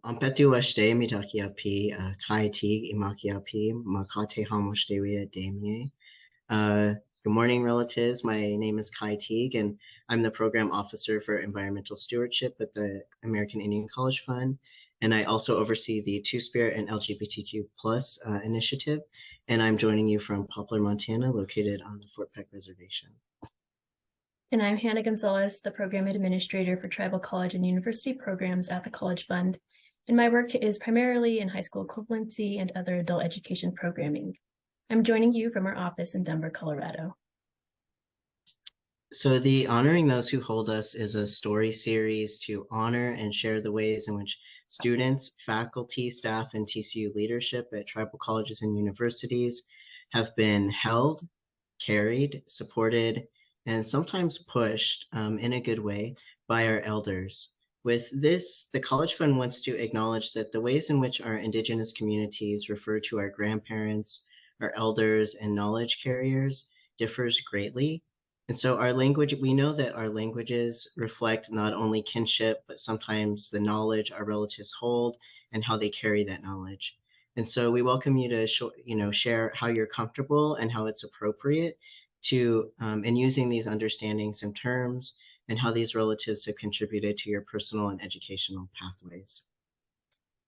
Ampetu washte mitakiapi, kai tig imakiapi, makate hamoshte demie. Good morning, relatives. My name is Kai Teague, and I'm the Program Officer for Environmental Stewardship at the American Indian College Fund. And I also oversee the Two Spirit and LGBTQ plus initiative. And I'm joining you from Poplar, Montana, located on the Fort Peck Reservation. And I'm Hannah Gonzalez, the Program Administrator for Tribal College and University Programs at the College Fund. And my work is primarily in high school equivalency and other adult education programming. I'm joining you from our office in Denver, Colorado. So the Honoring Those Who Hold Us is a story series to honor and share the ways in which students, faculty, staff, and TCU leadership at tribal colleges and universities have been held, carried, supported, and sometimes pushed in a good way by our elders. With this, the College Fund wants to acknowledge that the ways in which our Indigenous communities refer to our grandparents, our elders, and knowledge carriers differs greatly. And so our language, we know that our languages reflect not only kinship, but sometimes the knowledge our relatives hold and how they carry that knowledge. And so we welcome you to share how you're comfortable and how it's appropriate to in using these understandings and terms and how these relatives have contributed to your personal and educational pathways.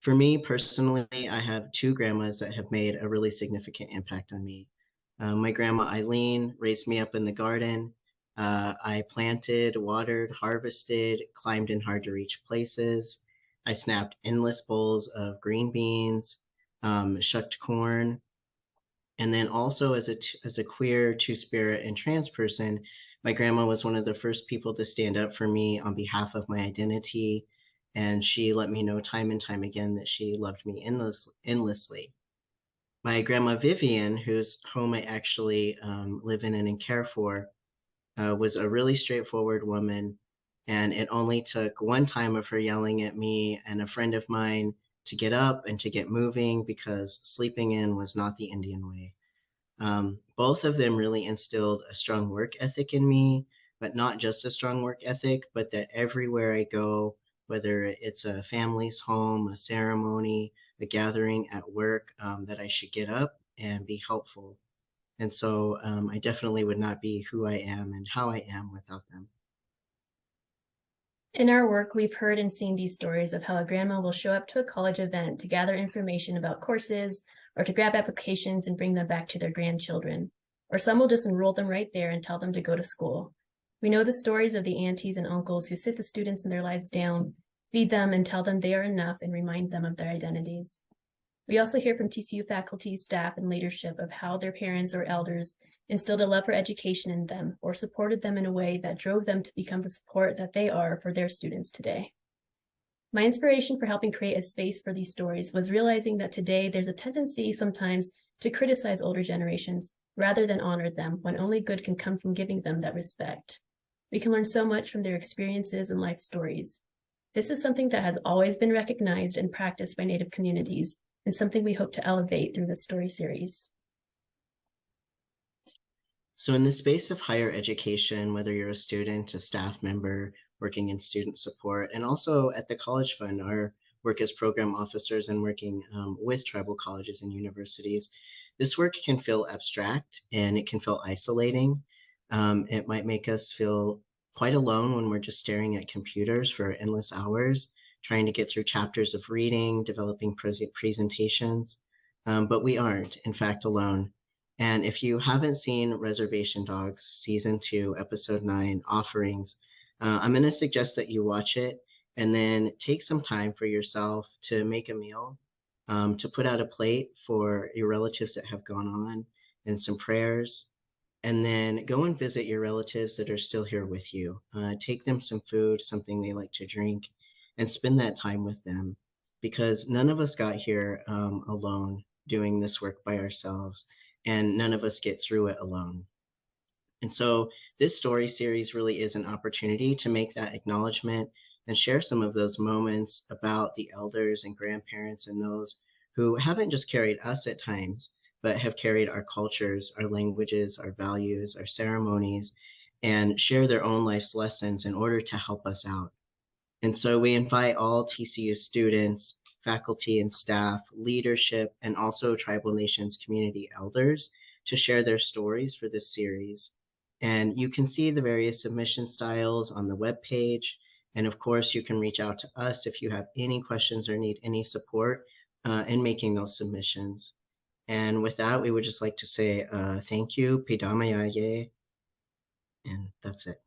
For me personally, I have two grandmas that have made a really significant impact on me. My grandma Eileen raised me up in the garden. I planted, watered, harvested, climbed in hard to reach places. I snapped endless bowls of green beans, shucked corn. And then also as a queer, two-spirit, and trans person, my grandma was one of the first people to stand up for me on behalf of my identity. And she let me know time and time again that she loved me endlessly. My grandma Vivian, whose home I actually live in and care for, was a really straightforward woman. And it only took one time of her yelling at me and a friend of mine to get up and to get moving because sleeping in was not the Indian way. Both of them really instilled a strong work ethic in me, but not just a strong work ethic, but that everywhere I go, whether it's a family's home, a ceremony, a gathering at work, that I should get up and be helpful. And so I definitely would not be who I am and how I am without them. In our work, we've heard and seen these stories of how a grandma will show up to a college event to gather information about courses or to grab applications and bring them back to their grandchildren. Or some will just enroll them right there and tell them to go to school. We know the stories of the aunties and uncles who sit the students in their lives down, feed them and tell them they are enough and remind them of their identities. We also hear from TCU faculty, staff, and leadership of how their parents or elders instilled a love for education in them or supported them in a way that drove them to become the support that they are for their students today. My inspiration for helping create a space for these stories was realizing that today there's a tendency sometimes to criticize older generations rather than honor them when only good can come from giving them that respect. We can learn so much from their experiences and life stories. This is something that has always been recognized and practiced by Native communities and something we hope to elevate through this story series. So in the space of higher education, whether you're a student, a staff member, working in student support, and also at the College Fund, our work as program officers and working with tribal colleges and universities, this work can feel abstract and it can feel isolating. It might make us feel quite alone when we're just staring at computers for endless hours, trying to get through chapters of reading, developing presentations, but we aren't, in fact, alone. And if you haven't seen Reservation Dogs Season 2, Episode 9, Offerings, I'm going to suggest that you watch it and then take some time for yourself to make a meal, to put out a plate for your relatives that have gone on and some prayers, and then go and visit your relatives that are still here with you. Take them some food, something they like to drink, and spend that time with them because none of us got here alone doing this work by ourselves, and none of us get through it alone. And so this story series really is an opportunity to make that acknowledgement and share some of those moments about the elders and grandparents and those who haven't just carried us at times, but have carried our cultures, our languages, our values, our ceremonies, and share their own life's lessons in order to help us out. And so we invite all TCU students, faculty and staff, leadership, and also tribal nations community elders to share their stories for this series. And you can see the various submission styles on the webpage. And of course, you can reach out to us if you have any questions or need any support in making those submissions. And with that, we would just like to say thank you, Pidamayaye, and that's it.